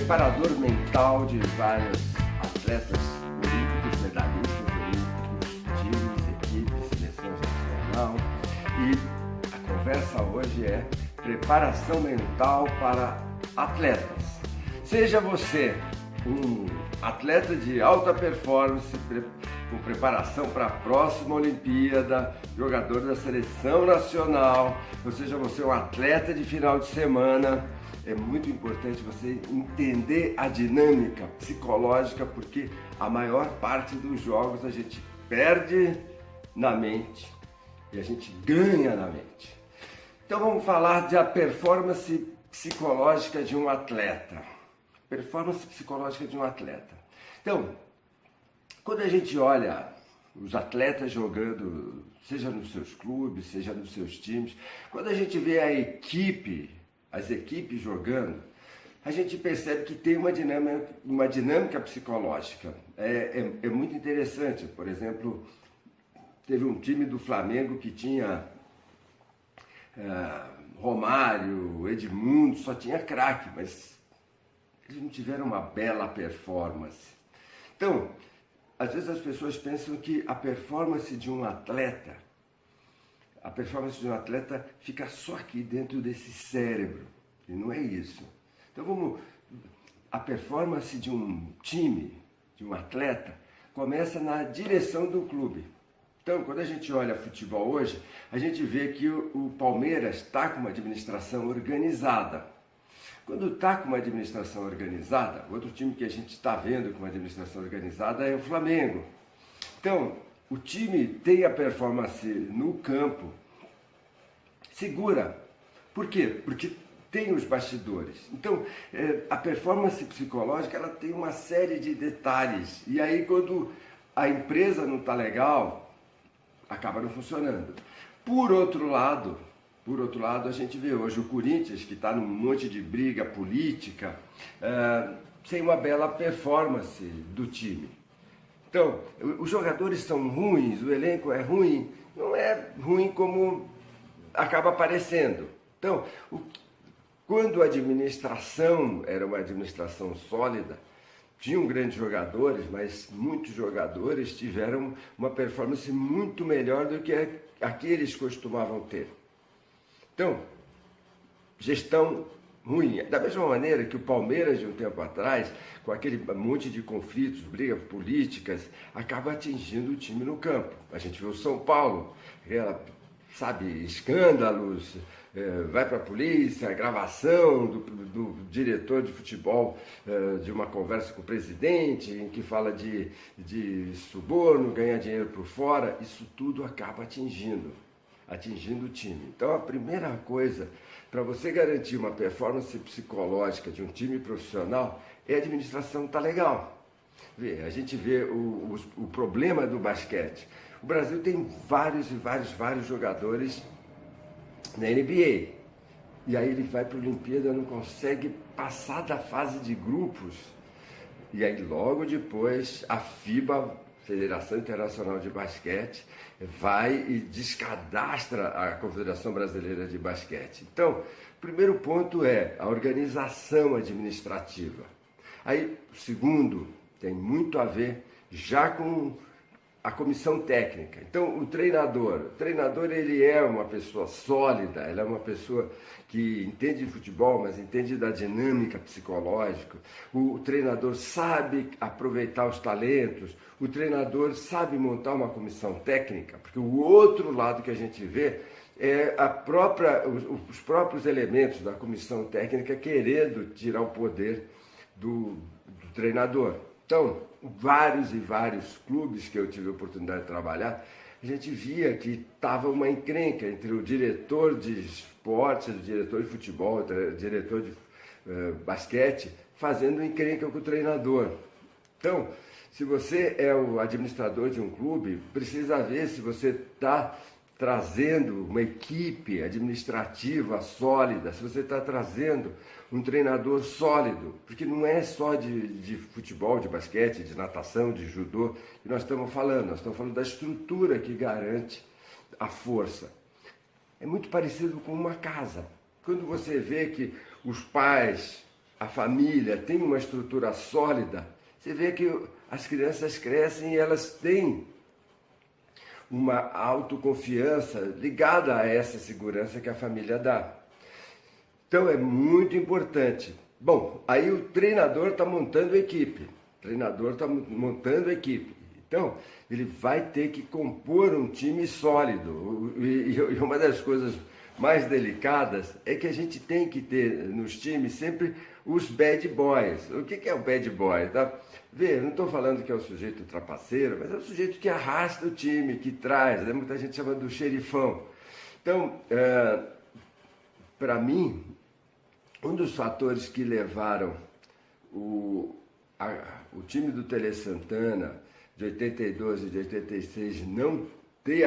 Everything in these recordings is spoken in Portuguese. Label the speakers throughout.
Speaker 1: preparador mental de vários atletas olímpicos, medalhistas olímpicos, times, equipes, seleção nacional. E a conversa hoje é preparação mental para atletas. Seja você um atleta de alta performance, com preparação para a próxima Olimpíada, jogador da seleção nacional, ou seja você um atleta de final de semana, é muito importante você entender a dinâmica psicológica, porque a maior parte dos jogos a gente perde na mente e a gente ganha na mente. Então vamos falar da performance psicológica de um atleta. Performance psicológica de um atleta. Então, quando a gente olha os atletas jogando, seja nos seus clubes, seja nos seus times, quando a gente vê as equipes jogando, a gente percebe que tem uma dinâmica psicológica. É muito interessante. Por exemplo, teve um time do Flamengo que tinha Romário, Edmundo, só tinha craque, mas eles não tiveram uma bela performance. Então, às vezes as pessoas pensam que a performance de um atleta fica só aqui dentro desse cérebro. E não é isso. Então a performance de um time, de um atleta, começa na direção do clube. Então, quando a gente olha futebol hoje, a gente vê que o Palmeiras está com uma administração organizada. Quando está com uma administração organizada, outro time que a gente está vendo com uma administração organizada é o Flamengo. Então, o time tem a performance no campo segura. Por quê? Porque tem os bastidores. Então, a performance psicológica ela tem uma série de detalhes. E aí, quando a empresa não está legal, acaba não funcionando. Por outro lado, a gente vê hoje o Corinthians, que está num monte de briga política, sem uma bela performance do time. Então, os jogadores são ruins, o elenco é ruim, não é ruim como acaba parecendo. Então, quando a administração era uma administração sólida, tinham grandes jogadores, mas muitos jogadores tiveram uma performance muito melhor do que aqueles costumavam ter. Então, gestão ruim. Da mesma maneira que o Palmeiras, de um tempo atrás, com aquele monte de conflitos, brigas políticas, acaba atingindo o time no campo. A gente vê o São Paulo, escândalos, vai para a polícia, gravação do diretor de futebol de uma conversa com o presidente, em que fala de suborno, ganhar dinheiro por fora, isso tudo acaba atingindo o time. Então a primeira coisa para você garantir uma performance psicológica de um time profissional é a administração estar legal. A gente vê o problema do basquete. O Brasil tem vários jogadores na NBA. E aí ele vai para a Olimpíada, não consegue passar da fase de grupos. E aí logo depois a FIBA, Federação Internacional de Basquete, vai e descadastra a Confederação Brasileira de Basquete. Então, o primeiro ponto é a organização administrativa. Aí, o segundo, tem muito a ver já com a comissão técnica. Então, o treinador ele é uma pessoa sólida, ele é uma pessoa que entende de futebol, mas entende da dinâmica psicológica. O treinador sabe aproveitar os talentos, o treinador sabe montar uma comissão técnica, porque o outro lado que a gente vê é os próprios elementos da comissão técnica querendo tirar o poder do treinador. Então, vários clubes que eu tive a oportunidade de trabalhar, a gente via que estava uma encrenca entre o diretor de esportes, o diretor de futebol, o diretor de basquete, fazendo encrenca com o treinador. Então, se você é o administrador de um clube, precisa ver se você está trazendo uma equipe administrativa sólida, se você está trazendo um treinador sólido, porque não é só de futebol, de basquete, de natação, de judô que nós estamos falando da estrutura que garante a força. É muito parecido com uma casa. Quando você vê que os pais a família tem uma estrutura sólida, você vê que as crianças crescem e elas têm uma autoconfiança ligada a essa segurança que a família dá. Então é muito importante. Bom, aí o treinador está montando equipe. Então, ele vai ter que compor um time sólido. E uma das coisas mais delicadas é que a gente tem que ter nos times sempre os bad boys. O que é o bad boy? Tá? Vê, não estou falando que é o sujeito trapaceiro, mas é o sujeito que arrasta o time, que traz, né? Muita gente chama do xerifão. Então, para mim, um dos fatores que levaram o time do Tele Santana de 82 e de 86 não ter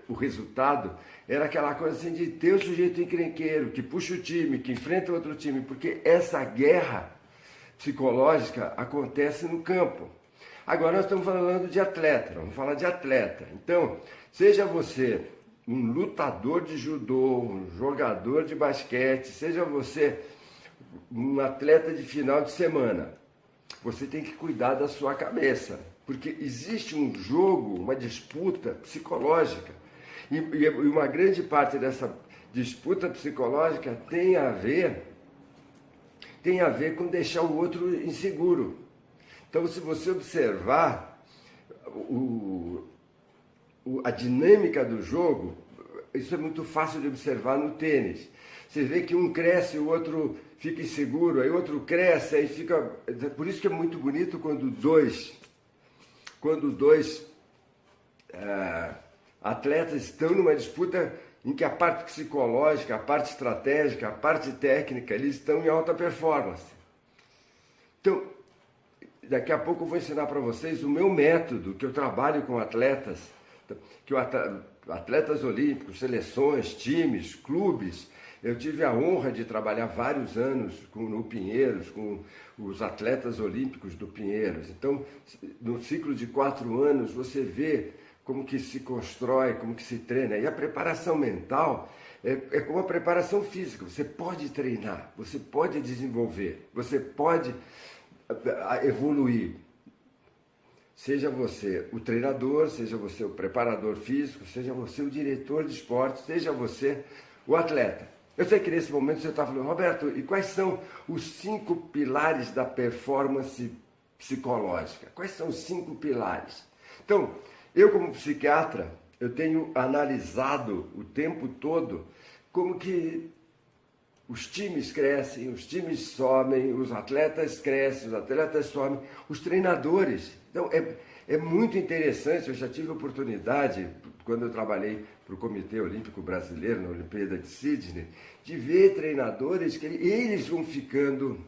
Speaker 1: o resultado era aquela coisa assim de ter o sujeito encrenqueiro, que puxa o time, que enfrenta outro time, porque essa guerra psicológica acontece no campo. Agora nós estamos falando de atleta, vamos falar de atleta. Então, seja você um lutador de judô, um jogador de basquete, seja você um atleta de final de semana, você tem que cuidar da sua cabeça, porque existe um jogo, uma disputa psicológica, e uma grande parte dessa disputa psicológica tem a ver com deixar o outro inseguro. Então, se você observar a dinâmica do jogo, isso é muito fácil de observar no tênis. Você vê que um cresce, o outro fica inseguro, aí o outro cresce, aí fica... Por isso que é muito bonito quando dois atletas estão numa disputa em que a parte psicológica, a parte estratégica, a parte técnica, eles estão em alta performance. Então, daqui a pouco eu vou ensinar para vocês o meu método, que eu trabalho com atletas, atletas olímpicos, seleções, times, clubes. Eu tive a honra de trabalhar vários anos no Pinheiros, com os atletas olímpicos do Pinheiros. Então, no ciclo de 4 anos, você vê como que se constrói, como que se treina. E a preparação mental é como a preparação física. Você pode treinar, você pode desenvolver, você pode evoluir. Seja você o treinador, seja você o preparador físico, seja você o diretor de esporte, seja você o atleta. Eu sei que nesse momento você está falando, Roberto, e quais são os 5 pilares da performance psicológica? Quais são os 5 pilares? Então, eu como psiquiatra, eu tenho analisado o tempo todo como que os times crescem, os times somem, os atletas crescem, os atletas somem, os treinadores. Então, é muito interessante, eu já tive a oportunidade, quando eu trabalhei para o Comitê Olímpico Brasileiro, na Olimpíada de Sydney, de ver treinadores que eles vão ficando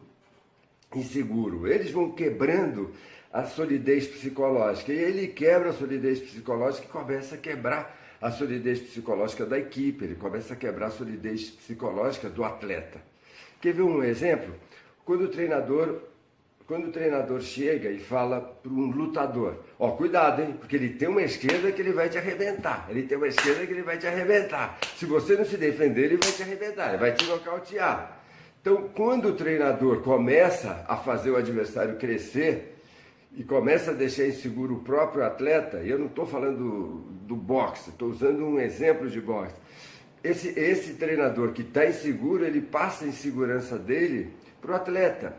Speaker 1: inseguros, eles vão quebrando a solidez psicológica. E ele quebra a solidez psicológica e começa a quebrar a solidez psicológica da equipe, ele começa a quebrar a solidez psicológica do atleta. Quer ver um exemplo? Quando o treinador chega e fala para um lutador, ó, cuidado, hein, porque ele tem uma esquerda que ele vai te arrebentar, se você não se defender, ele vai te arrebentar, ele vai te nocautear. Então, quando o treinador começa a fazer o adversário crescer e começa a deixar inseguro o próprio atleta, e eu não estou falando do boxe, estou usando um exemplo de boxe, esse treinador que está inseguro, ele passa a insegurança dele para o atleta.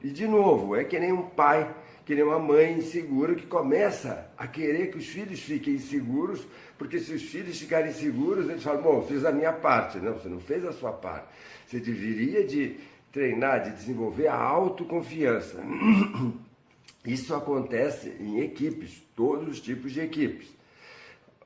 Speaker 1: E de novo, é que nem um pai, que nem uma mãe insegura que começa a querer que os filhos fiquem inseguros, porque se os filhos ficarem seguros, eles falam, bom, eu fiz a minha parte. Não, você não fez a sua parte. Você deveria de treinar, de desenvolver a autoconfiança. Isso acontece em equipes, todos os tipos de equipes.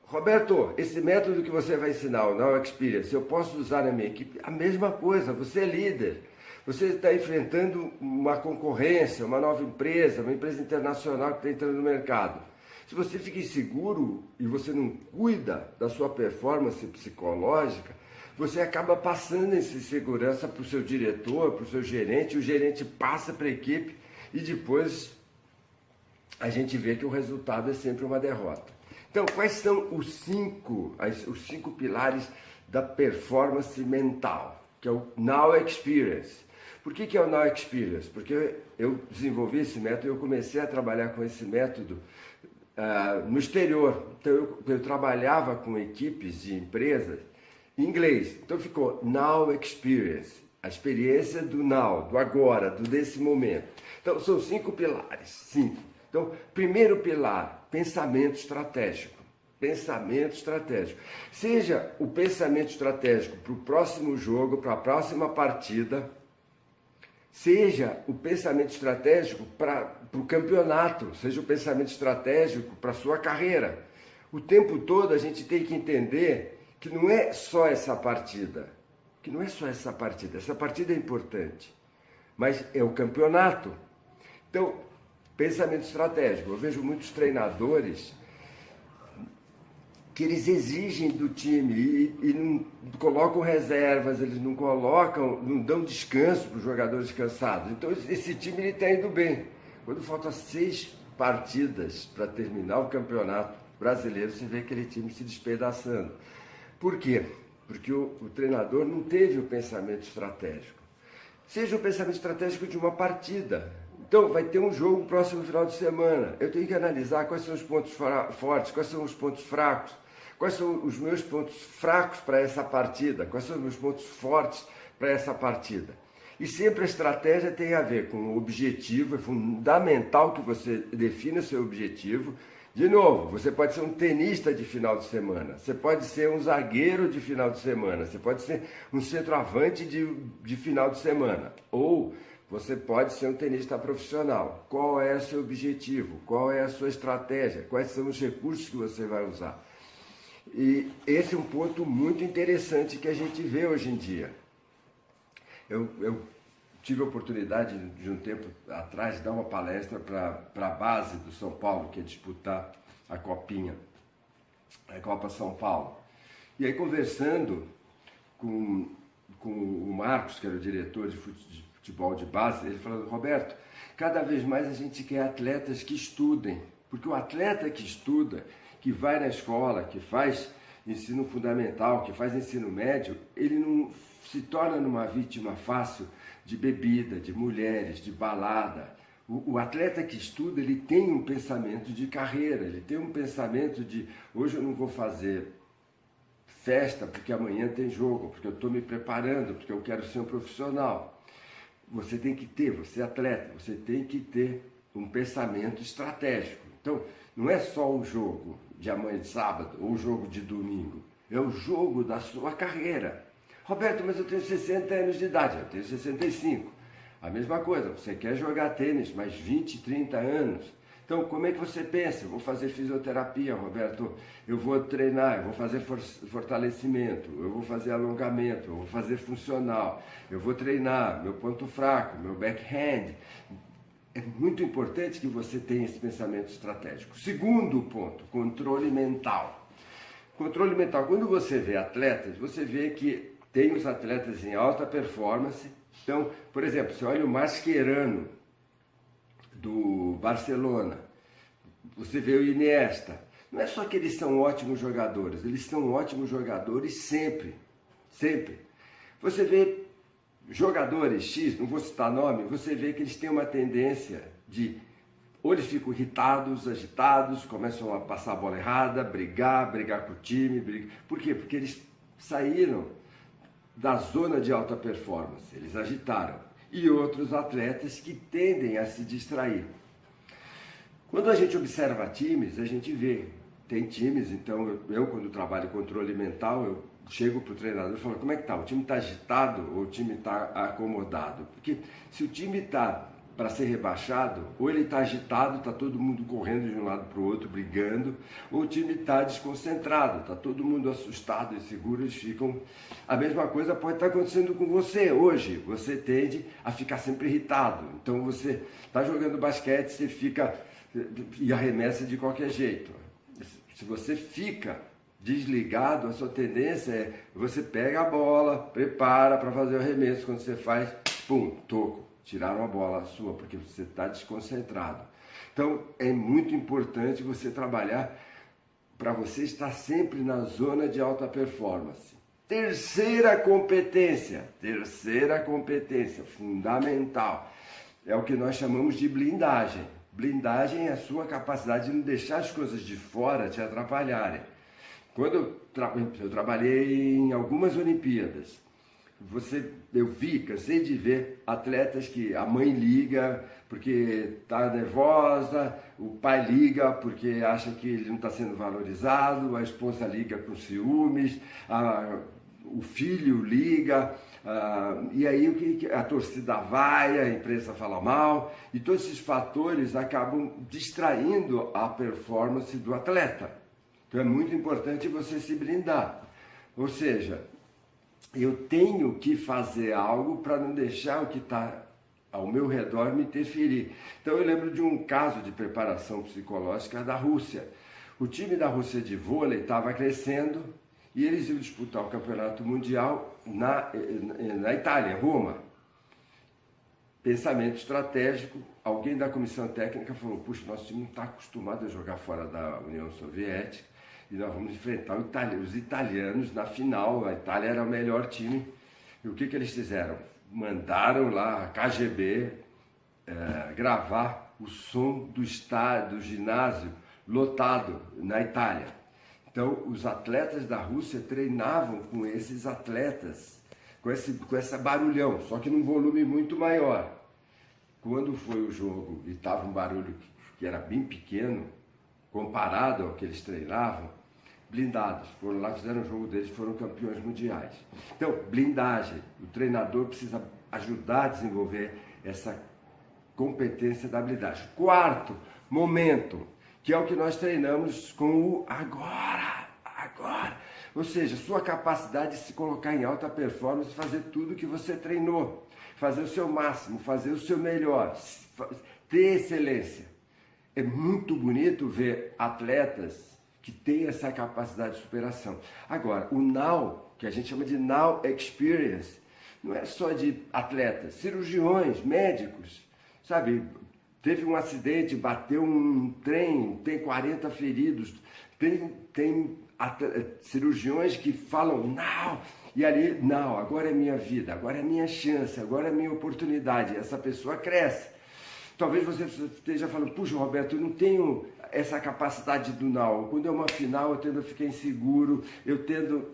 Speaker 1: Roberto, esse método que você vai ensinar, o Now Experience, eu posso usar na minha equipe? A mesma coisa, você é líder. Você está enfrentando uma concorrência, uma nova empresa, uma empresa internacional que está entrando no mercado. Se você fica inseguro e você não cuida da sua performance psicológica, você acaba passando essa insegurança para o seu diretor, para o seu gerente, e o gerente passa para a equipe e depois a gente vê que o resultado é sempre uma derrota. Então, quais são os 5 pilares da performance mental, que é o Now Experience? Por que é o Now Experience? Porque eu desenvolvi esse método e eu comecei a trabalhar com esse método no exterior. Então eu trabalhava com equipes de empresas em inglês. Então ficou Now Experience, a experiência do now, do agora, do desse momento. Então são 5 pilares, 5. Então, primeiro pilar, pensamento estratégico. Pensamento estratégico. Seja o pensamento estratégico para o próximo jogo, para a próxima partida, seja o pensamento estratégico para o campeonato, seja o pensamento estratégico para a sua carreira. O tempo todo a gente tem que entender que não é só essa partida, essa partida é importante, mas é o campeonato. Então, pensamento estratégico. Eu vejo muitos treinadores que eles exigem do time e não colocam reservas, eles não dão descanso para os jogadores cansados. Então esse time está indo bem. Quando faltam 6 partidas para terminar o campeonato brasileiro, você vê aquele time se despedaçando. Por quê? Porque o treinador não teve o pensamento estratégico. Seja o pensamento estratégico de uma partida. Então, vai ter um jogo no próximo final de semana. Eu tenho que analisar quais são os pontos fortes, quais são os pontos fracos, quais são os meus pontos fracos para essa partida, quais são os meus pontos fortes para essa partida. E sempre a estratégia tem a ver com o objetivo, é fundamental que você defina o seu objetivo. De novo, você pode ser um tenista de final de semana, você pode ser um zagueiro de final de semana, você pode ser um centroavante de final de semana, ou você pode ser um tenista profissional. Qual é o seu objetivo? Qual é a sua estratégia? Quais são os recursos que você vai usar? E esse é um ponto muito interessante que a gente vê hoje em dia. Eu tive a oportunidade de um tempo atrás de dar uma palestra para a base do São Paulo, que é disputar a Copinha, a Copa São Paulo. E aí conversando com o Marcos, que era o diretor de futebol de base, ele falou: Roberto, cada vez mais a gente quer atletas que estudem, porque o atleta que estuda, que vai na escola, que faz ensino fundamental, que faz ensino médio, ele não se torna numa vítima fácil de bebida, de mulheres, de balada. O atleta que estuda, ele tem um pensamento de carreira, ele tem um pensamento de: hoje eu não vou fazer festa porque amanhã tem jogo, porque eu estou me preparando, porque eu quero ser um profissional. Você tem que ter, você é atleta, você tem que ter um pensamento estratégico. Então, não é só o jogo de amanhã de sábado ou o jogo de domingo, é o jogo da sua carreira. Roberto, mas eu tenho 60 anos de idade, eu tenho 65. A mesma coisa, você quer jogar tênis, mais 20, 30 anos. Então, como é que você pensa? Eu vou fazer fisioterapia, Roberto, eu vou treinar, eu vou fazer fortalecimento, eu vou fazer alongamento, eu vou fazer funcional, eu vou treinar meu ponto fraco, meu backhand. É muito importante que você tenha esse pensamento estratégico. Segundo ponto, controle mental. Controle mental, quando você vê atletas, você vê que tem os atletas em alta performance. Então, por exemplo, você olha o Mascherano, do Barcelona, você vê o Iniesta. Não é só que eles são ótimos jogadores, eles são ótimos jogadores sempre, sempre. Você vê jogadores X, não vou citar nome, você vê que eles têm uma tendência de, ou eles ficam irritados, agitados, começam a passar a bola errada, brigar com o time. Por quê? Porque eles saíram da zona de alta performance, eles agitaram. E outros atletas que tendem a se distrair. Quando a gente observa times, a gente vê, tem times, então eu quando trabalho controle mental, eu chego para o treinador e falo: como é que está? O time está agitado ou o time está acomodado? Porque se o time está para ser rebaixado, ou ele está agitado, está todo mundo correndo de um lado para o outro, brigando, ou o time está desconcentrado, está todo mundo assustado e seguro, eles ficam... A mesma coisa pode estar acontecendo com você hoje, você tende a ficar sempre irritado, então você está jogando basquete, você fica e arremessa de qualquer jeito. Se você fica desligado, a sua tendência é você pega a bola, prepara para fazer o arremesso, quando você faz, pum, toco. Tiraram a bola sua, porque você está desconcentrado. Então, é muito importante você trabalhar para você estar sempre na zona de alta performance. terceira competência fundamental, é o que nós chamamos de blindagem. Blindagem é a sua capacidade de não deixar as coisas de fora te atrapalharem. Quando eu trabalhei em algumas Olimpíadas, eu cansei de ver atletas que a mãe liga porque está nervosa, o pai liga porque acha que ele não está sendo valorizado, a esposa liga com ciúmes, o filho liga, e aí a torcida vai, a imprensa fala mal, e todos esses fatores acabam distraindo a performance do atleta. Então é muito importante você se blindar. Ou seja, eu tenho que fazer algo para não deixar o que está ao meu redor me interferir. Então eu lembro de um caso de preparação psicológica da Rússia. O time da Rússia de vôlei estava crescendo e eles iam disputar o campeonato mundial na Itália, Roma. Pensamento estratégico, alguém da comissão técnica falou, puxa, nosso time não está acostumado a jogar fora da União Soviética e nós vamos enfrentar os italianos na final. A Itália era o melhor time. E o que eles fizeram? Mandaram lá a KGB gravar o som do estádio, do ginásio lotado na Itália. Então, os atletas da Rússia treinavam com esses atletas, com essa barulhão, só que num volume muito maior. Quando foi o jogo e estava um barulho que era bem pequeno, comparado ao que eles treinavam, blindados, foram lá, fizeram o jogo deles, foram campeões mundiais. Então, blindagem, o treinador precisa ajudar a desenvolver essa competência da blindagem. Quarto, momento, que é o que nós treinamos com o agora. Ou seja, sua capacidade de se colocar em alta performance, fazer tudo que você treinou, fazer o seu máximo, fazer o seu melhor, ter excelência. É muito bonito ver atletas que têm essa capacidade de superação. Agora, o Now, que a gente chama de Now Experience, não é só de atletas, cirurgiões, médicos, sabe? Teve um acidente, bateu um trem, tem 40 feridos, tem cirurgiões que falam, não, e ali, não, agora é minha vida, agora é minha chance, agora é minha oportunidade, essa pessoa cresce. Talvez você esteja falando, puxa, Roberto, eu não tenho essa capacidade do now. Quando é uma final, eu tendo a ficar inseguro, eu tendo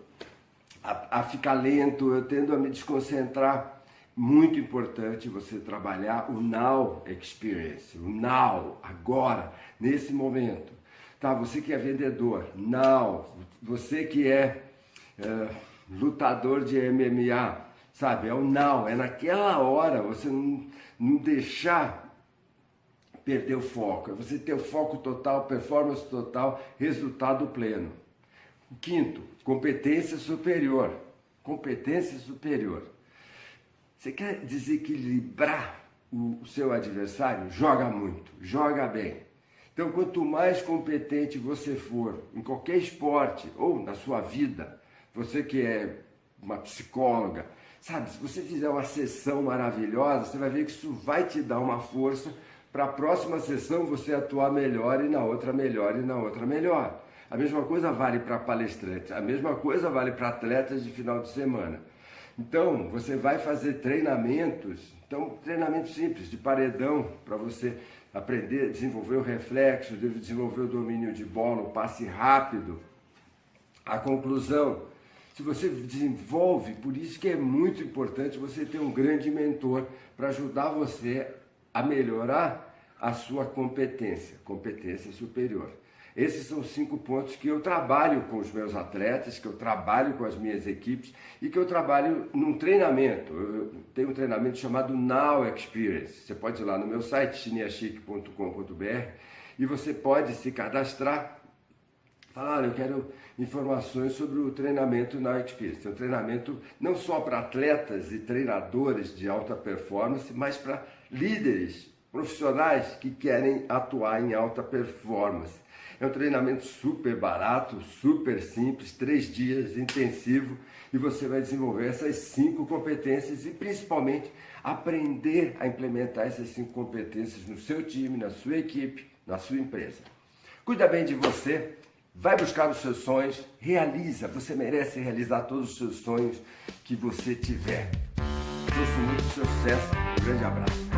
Speaker 1: a ficar lento, eu tendo a me desconcentrar. Muito importante você trabalhar o now experience, o now, agora, nesse momento. Tá, você que é vendedor, now. Você que é lutador de MMA, sabe? É o now, é naquela hora, você não deixar perder o foco, é você ter o foco total, performance total, resultado pleno. O quinto, competência superior. Competência superior. Você quer desequilibrar o seu adversário? Joga muito, joga bem. Então, quanto mais competente você for em qualquer esporte ou na sua vida, você que é uma psicóloga, sabe, se você fizer uma sessão maravilhosa, você vai ver que isso vai te dar uma força para a próxima sessão você atuar melhor e na outra melhor e na outra melhor. A mesma coisa vale para palestrantes, a mesma coisa vale para atletas de final de semana. Então, você vai fazer treinamentos, treinamento simples, de paredão, para você aprender, desenvolver o reflexo, desenvolver o domínio de bola, o passe rápido. A conclusão, se você desenvolve, por isso que é muito importante você ter um grande mentor para ajudar você a melhorar a sua competência superior. Esses são 5 pontos que eu trabalho com os meus atletas, que eu trabalho com as minhas equipes e que eu trabalho num treinamento. Eu tenho um treinamento chamado Now Experience. Você pode ir lá no meu site, chiniachique.com.br, e você pode se cadastrar, falar, eu quero informações sobre o treinamento Now Experience. É um treinamento não só para atletas e treinadores de alta performance, mas para líderes profissionais que querem atuar em alta performance. É um treinamento super barato, super simples, 3 dias, intensivo, e você vai desenvolver essas 5 competências e principalmente aprender a implementar essas 5 competências no seu time, na sua equipe, na sua empresa. Cuida bem de você vai buscar os seus sonhos, realiza, você merece realizar todos os seus sonhos que você tiver. Torço muito sucesso, um grande abraço.